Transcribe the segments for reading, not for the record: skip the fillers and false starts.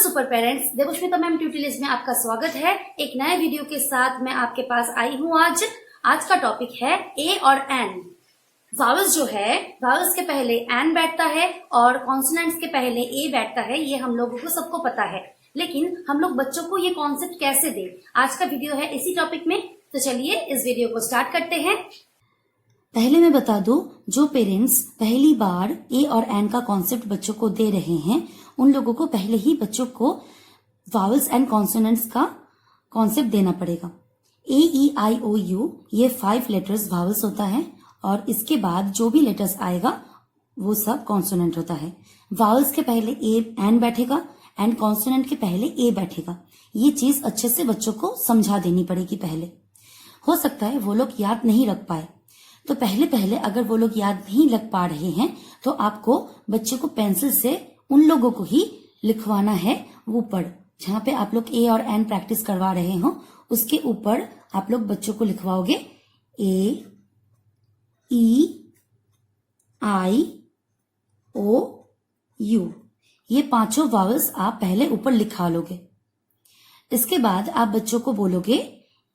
Super parents, देवोष्मिता ma'am tutorials में आपका स्वागत है। एक नए वीडियो के साथ मैं आपके पास आई हूँ। आज का टॉपिक है ए और एन। वावल्स जो है, वावल्स के पहले एन बैठता है और कॉन्सोनेंट्स के पहले ए बैठता है। ये हम लोगों को सबको पता है, लेकिन हम लोग बच्चों को ये कॉन्सेप्ट कैसे दें, आज का वीडियो है इसी टॉपिक में। तो चलिए इस वीडियो को स्टार्ट करते हैं। पहले मैं बता दूं, जो पेरेंट्स पहली बार ए और एन का कॉन्सेप्ट बच्चों को दे रहे हैं, उन लोगों को पहले ही बच्चों को वावल्स एंड कॉन्सोनेंट्स का कॉन्सेप्ट देना पड़ेगा। ए ई आई ओ यू ये 5 लेटर्स वावल्स होता है और इसके बाद जो भी लेटर्स आएगा वो सब कॉन्सोनेंट होता है। वावल्स के पहले ए एन बैठेगा एंड कॉन्सोनेंट के पहले ए बैठेगा। ये चीज अच्छे से बच्चों को समझा देनी पड़ेगी। पहले हो सकता है वो लोग याद नहीं रख पाए, तो पहले अगर वो लोग याद नहीं लग पा रहे हैं तो आपको बच्चे को पेंसिल से उन लोगों को ही लिखवाना है। ऊपर जहां पे आप लोग ए और एन प्रैक्टिस करवा रहे हो उसके ऊपर आप लोग बच्चों को लिखवाओगे ए ई आई ओ यू। ये 5 वावल्स आप पहले ऊपर लिखा लोगे। इसके बाद आप बच्चों को बोलोगे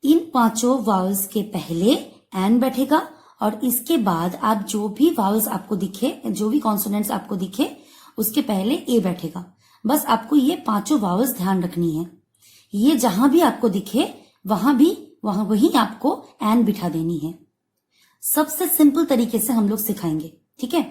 इन 5 वावल्स के पहले एन बैठेगा और इसके बाद आप जो भी वावल्स आपको दिखे, जो भी कॉन्सोनेंट्स आपको दिखे, उसके पहले ए बैठेगा। बस आपको ये 5 वावल्स ध्यान रखनी है। ये जहां भी आपको दिखे वहां वही आपको एन बिठा देनी है। सबसे सिंपल तरीके से हम लोग सिखाएंगे, ठीक है।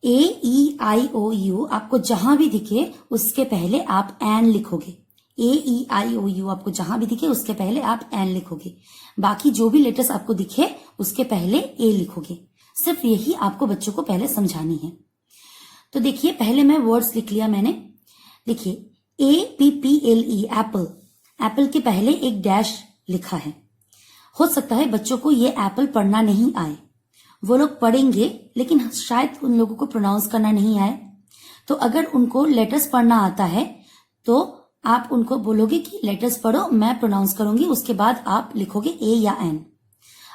ए ई आई ओ यू आपको जहां भी दिखे उसके पहले आप एन लिखोगे। ए ई आई ओ यू आपको जहां भी दिखे उसके पहले आप एन लिखोगे। बाकी जो भी लेटर्स आपको दिखे उसके पहले ए लिखोगे। सिर्फ यही आपको बच्चों को पहले समझानी है। तो देखिए, पहले मैं वर्ड्स लिख लिया मैंने। देखिए A P P L E Apple. Apple के पहले एक डैश लिखा है। हो सकता है बच्चों को ये एप्पल पढ़ना नहीं आए, वो लोग पढ़ेंगे लेकिन शायद उन लोगों को प्रोनाउंस करना नहीं आए। तो अगर उनको लेटर्स पढ़ना आता है तो आप उनको बोलोगे कि लेटर्स पढ़ो, मैं प्रोनाउंस करूंगी, उसके बाद आप लिखोगे ए या एन।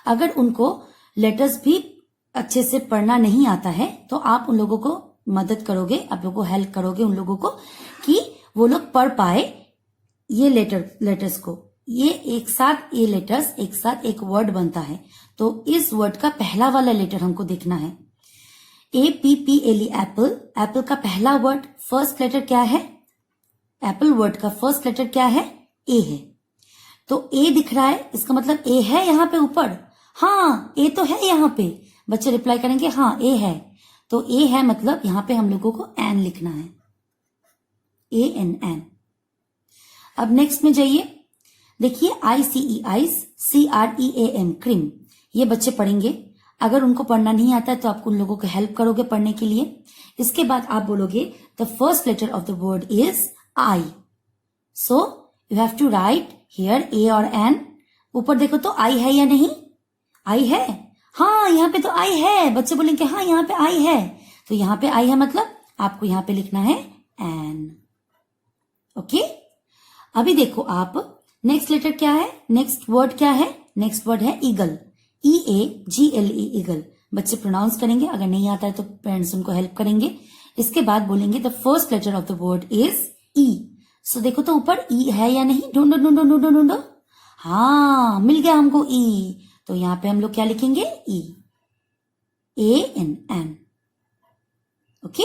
अगर उनको लेटर्स भी अच्छे से पढ़ना नहीं आता है तो आप उन लोगों को मदद करोगे, आप लोगों को हेल्प करोगे उन लोगों को कि वो लोग पढ़ पाए ये लेटर्स को। ये एक साथ ये लेटर्स एक साथ एक वर्ड बनता है, तो इस वर्ड का पहला वाला लेटर हमको देखना है। A P P L E Apple. Apple का पहला वर्ड फर्स्ट लेटर क्या है? एप्पल वर्ड का फर्स्ट लेटर क्या है? ए है। तो ए दिख रहा है, इसका मतलब ए है यहाँ पे ऊपर। हाँ, ए तो है यहाँ पे। बच्चे रिप्लाई करेंगे हाँ ए है। तो ए है मतलब यहाँ पे हम लोगों को एन लिखना है। A N an. अब नेक्स्ट में जाइए। देखिए I C E ice, C R E A M cream. ये बच्चे पढ़ेंगे। अगर उनको पढ़ना नहीं आता है तो आप उन लोगों को हेल्प करोगे पढ़ने के लिए। इसके बाद आप बोलोगे the first letter of the word is I. So you have to write here A और एन। ऊपर देखो तो आई है या नहीं? आई है। हाँ, यहाँ पे तो आई है। बच्चे बोलेंगे हाँ यहाँ पे आई है। तो यहाँ पे आई है मतलब आपको यहाँ पे लिखना है एन। ओके। अभी देखो आप, नेक्स्ट लेटर क्या है? नेक्स्ट वर्ड क्या है? नेक्स्ट वर्ड है ईगल। ई ए जी एल ई ईगल। बच्चे प्रोनाउंस करेंगे, अगर नहीं आता है तो पेरेंट्स उनको हेल्प करेंगे। इसके बाद बोलेंगे the first letter of the word is E. So देखो तो ऊपर ई है या नहीं? ढूंढो ढूंढो ढूंढो ढूंढो। हाँ, मिल गया हमको ई। तो यहाँ पे हम लोग क्या लिखेंगे? E. A N an. Okay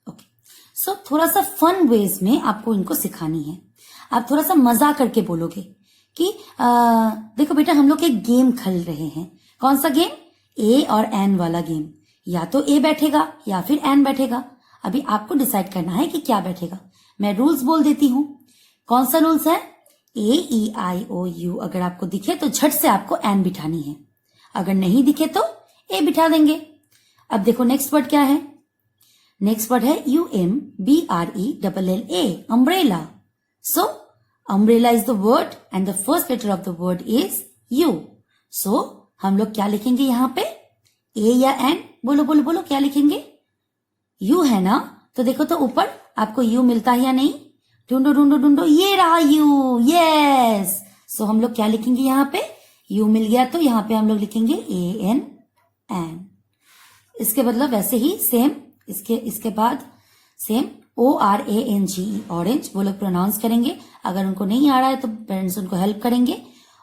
okay. So थोड़ा सा फन वेज में आपको इनको सिखानी है। आप थोड़ा सा मजा करके बोलोगे कि देखो बेटा, हम लोग एक गेम खेल रहे हैं। कौन सा गेम? ए और एन वाला गेम। या तो ए बैठेगा या फिर एन बैठेगा। अभी आपको डिसाइड करना है कि क्या बैठेगा। मैं रूल्स बोल देती हूँ। कौन सा रूल्स है? ए ई आई ओ यू अगर आपको दिखे तो झट से आपको एन बिठानी है, अगर नहीं दिखे तो ए बिठा देंगे। अब देखो नेक्स्ट वर्ड क्या है? नेक्स्ट वर्ड है U M B R E double L A, umbrella. So umbrella is the word and the first letter of the word is U. So हम लोग क्या लिखेंगे यहाँ पे? ए या एन? बोलो बोलो बोलो, क्या लिखेंगे? यू है ना? तो देखो तो ऊपर आपको यू मिलता है या नहीं? ढूंढो ढूंढो ढूंढो, ये रहा यू। यस। सो हम लोग क्या लिखेंगे यहाँ पे? यू मिल गया तो यहाँ पे हम लोग लिखेंगे ए एन एन। इसके मतलब वैसे ही सेम, इसके बाद सेम ORANGE, ऑरेंज, वो लोग प्रोनाउंस करेंगे। अगर उनको नहीं आ रहा है तो पेरेंट्स उनको हेल्प करेंगे।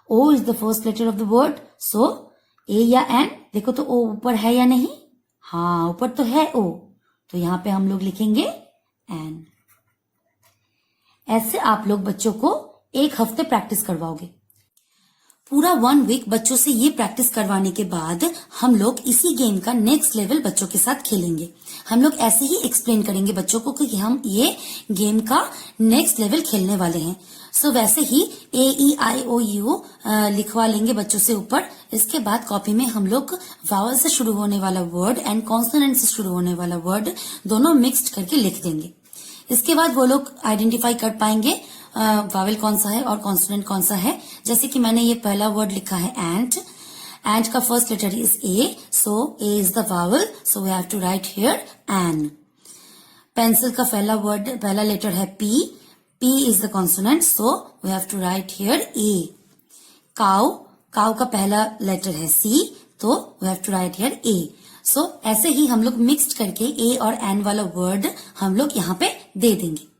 O is the first letter of the word, so A या N, देखो तो O ऊपर है या नहीं? हाँ, ऊपर तो है O, तो यहाँ पे हम लोग लिखेंगे N। ऐसे आप लोग बच्चों को 1 हफ्ते प्रैक्टिस करवाओगे। पूरा 1 वीक बच्चों से ये प्रैक्टिस करवाने के बाद हम लोग इसी गेम का नेक्स्ट लेवल बच्चों के साथ खेलेंगे। हम लोग ऐसे ही एक्सप्लेन करेंगे बच्चों को कि हम ये गेम का नेक्स्ट लेवल खेलने वाले हैं। सो वैसे ही AEIOU लिखवा लेंगे बच्चों से ऊपर। इसके बाद कॉपी में हम लोग वावल से शुरू होने वाला वर्ड एंड कॉन्सोनेंट से शुरू होने वाला वर्ड दोनों मिक्स्ड करके लिख देंगे। इसके बाद वो लोग आइडेंटिफाई कर पाएंगे वावल कौन सा है और कॉन्सोनेंट कौन सा है। जैसे कि मैंने ये पहला वर्ड लिखा है एंट। एंट का first letter is A, so A is the vowel, so we have to write here an. Pencil का पहला लेटर है P, P is the consonant, so we have to write here A. Cow का पहला letter है C, तो we have to write here A. So ऐसे ही हम लोग मिक्स्ड करके A और N वाला वर्ड हम लोग यहाँ पे दे देंगे।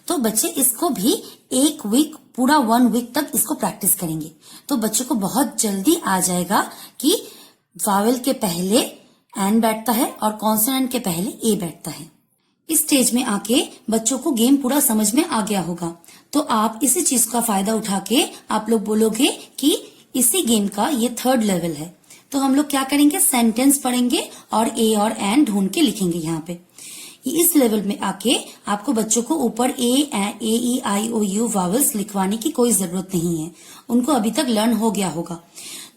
तो बच्चे इसको भी 1 वीक, पूरा 1 वीक तक इसको प्रैक्टिस करेंगे, तो बच्चों को बहुत जल्दी आ जाएगा कि वावल के पहले N बैठता है और कॉन्सोनेंट के पहले A बैठता है। इस स्टेज में आके बच्चों को गेम पूरा समझ में आ गया होगा, तो आप इसी चीज का फायदा उठा के आप लोग बोलोगे कि इसी गेम का ये 3rd लेवल है। तो हम लोग क्या करेंगे, सेंटेंस पढ़ेंगे और A और N ढूंढ के लिखेंगे यहाँ पे। इस लेवल में आके आपको बच्चों को ऊपर AEIOU वावल्स लिखवाने की कोई जरूरत नहीं है, उनको अभी तक लर्न हो गया होगा।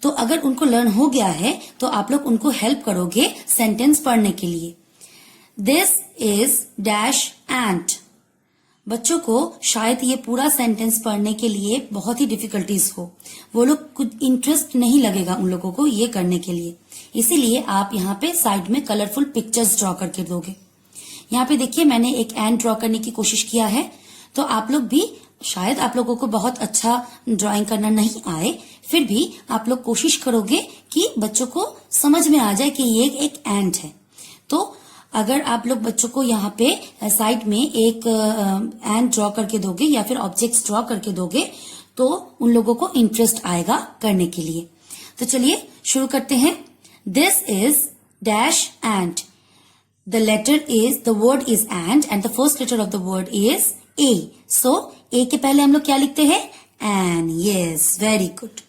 तो अगर उनको लर्न हो गया है तो आप लोग उनको हेल्प करोगे सेंटेंस पढ़ने के लिए। This is dash ant। बच्चों को शायद ये पूरा सेंटेंस पढ़ने के लिए बहुत ही डिफिकल्टीज हो, वो लोग कुछ इंटरेस्ट नहीं लगेगा उन लोगों को ये करने के लिए, इसीलिए आप यहाँ पे साइड में कलरफुल पिक्चर्स ड्रॉ करके दोगे। यहाँ पे देखिए मैंने एक एंट ड्रॉ करने की कोशिश किया है, तो आप लोग भी, शायद आप लोगों को बहुत अच्छा ड्राइंग करना नहीं आए, फिर भी आप लोग कोशिश करोगे कि बच्चों को समझ में आ जाए कि ये एक एंट है। तो अगर आप लोग बच्चों को यहाँ पे साइड में एक एंट ड्रॉ करके दोगे या फिर ऑब्जेक्ट्स ड्रॉ करके दोगे तो उन लोगों को इंटरेस्ट आएगा करने के लिए। तो चलिए शुरू करते हैं। This is dash ant. the word is ant and the first letter of the word is A. So A के पहले हम लोग क्या लिखते हैं, an. Yes, very good.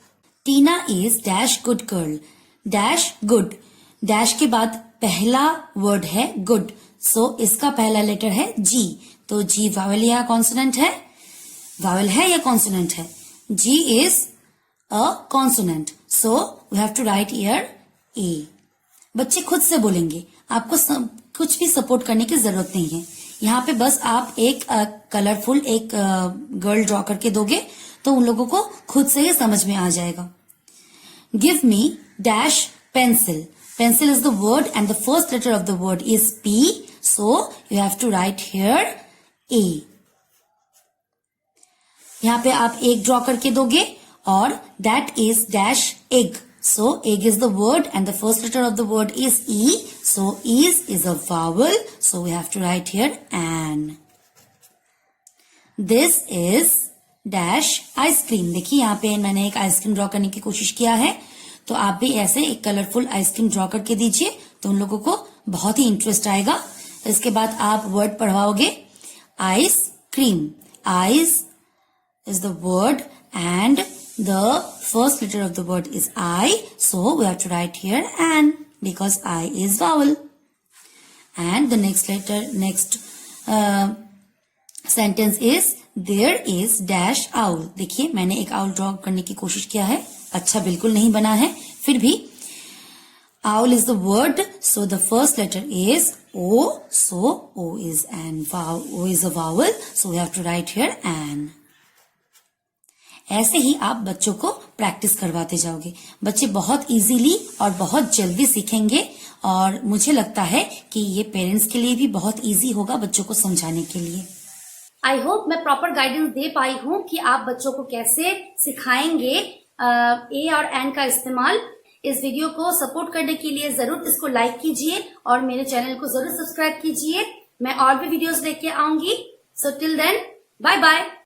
Tina is dash good girl. Dash good. Dash के बाद पहला वर्ड है गुड, सो इसका पहला लेटर है G। तो G वावल या कॉन्सोनेंट है? वावल है या कॉन्सोनेंट है? G is a consonant, so we have to write here A. बच्चे खुद से बोलेंगे, आपको कुछ भी सपोर्ट करने की जरूरत नहीं है। यहाँ पे बस आप एक कलरफुल एक गर्ल ड्रॉ करके दोगे तो उन लोगों को खुद से ही समझ में आ जाएगा। Give me dash pencil. Pencil is the word and the first letter of the word is P, so you have to write here A. यहाँ पे आप एक ड्रॉ करके दोगे और that is dash egg. So egg is the word and the first letter of the word is E, so is a vowel, so we have to write here an. This is dash ice cream. देखिए यहाँ पे मैंने एक ice cream draw करने की कोशिश किया है, तो आप भी ऐसे एक कलरफुल आइसक्रीम ड्रॉ करके दीजिए तो उन लोगों को बहुत ही इंटरेस्ट आएगा। इसके बाद आप वर्ड पढ़वाओगे ice cream. Ice is the word and the first letter of the word is I, so we have to write here an because I is vowel. And the next sentence is there is dash owl. देखिए मैंने एक owl draw करने की कोशिश किया है, अच्छा बिल्कुल नहीं बना है, फिर भी owl is the word, so the first letter is O, so O is a vowel, so we have to write here an. ऐसे ही आप बच्चों को प्रैक्टिस करवाते जाओगे, बच्चे बहुत इजीली और बहुत जल्दी सीखेंगे और मुझे लगता है कि ये पेरेंट्स के लिए भी बहुत इजी होगा बच्चों को समझाने के लिए। आई होप मैं प्रॉपर गाइडेंस दे पाई हूँ कि आप बच्चों को कैसे सिखाएंगे ए और एन का इस्तेमाल। इस वीडियो को सपोर्ट करने के लिए जरूर इसको लाइक कीजिए और मेरे चैनल को जरूर सब्सक्राइब कीजिए। मैं और भी वीडियोस लेके आऊंगी. So till then, bye bye.